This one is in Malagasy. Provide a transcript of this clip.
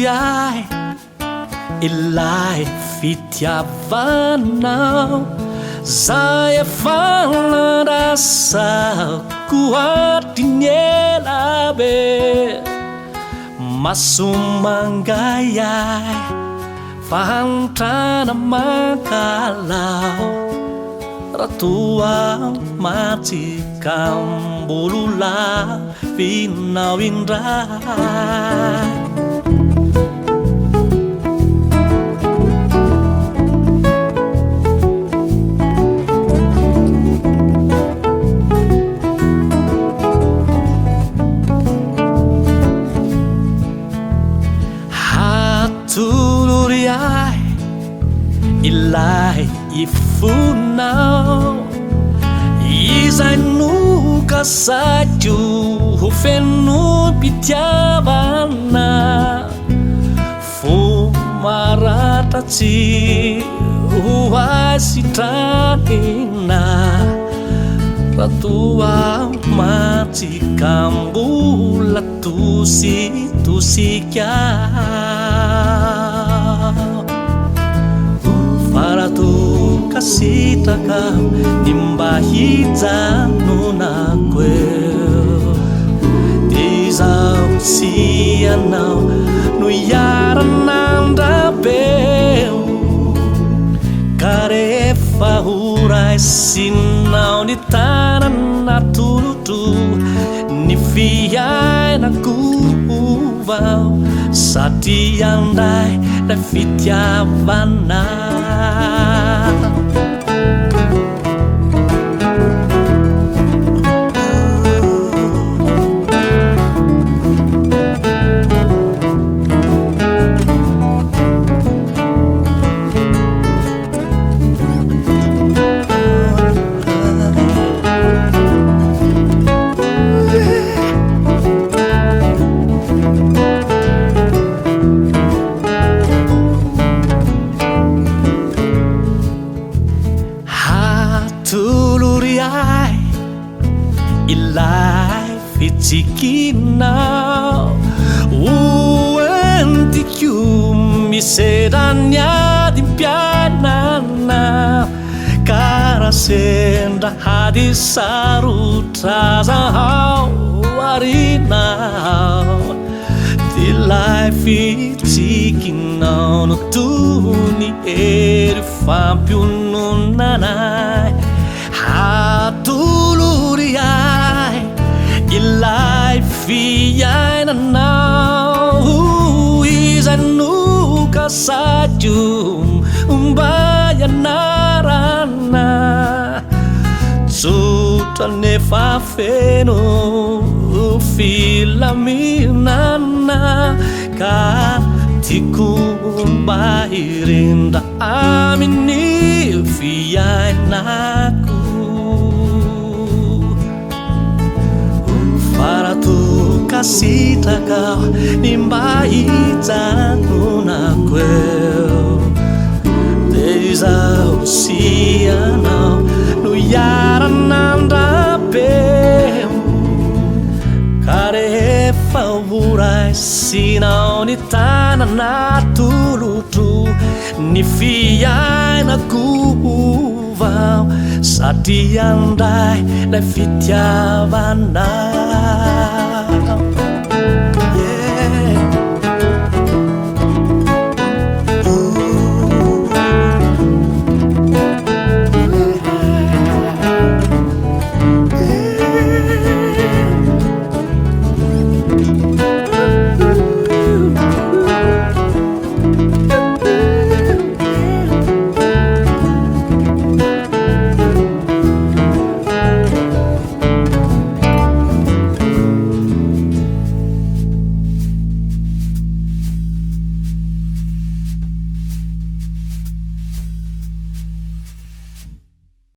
ai ilay fitiavanao zay efa narasako hatiny elabe masomangay ay fahantrana mankalao ratua matikambulula vinao indray hatuluriai ilay ifunao izay nokasatyo ho feno pitiavana fo maratatsy ho asitranina ratua matsikambola tosika faratukaitaka nimba hijanonako izao sianao no iaranandrabeo ka rehefa horay sinao ny tanana toloto ny fiainako vao satria andray lay fitiavana tuluriai ilay fitikinao uentiku misedany adimpianana kara sendra hady sarotra zahao arinao tilay fitikinao no tony ery fampiononanay hatuluriai ilay fiainanao izay nokasatyo mbayanarana tsotra nefa feno filaminana ka tiako mba hirindra amin'ny fiainako faratukaitaka nimba hijanonako de izao sianao no iaranandrabeo ka rehefa voray sinao ny tanana tolotro ny fiainako vao satria andray lay fitiavana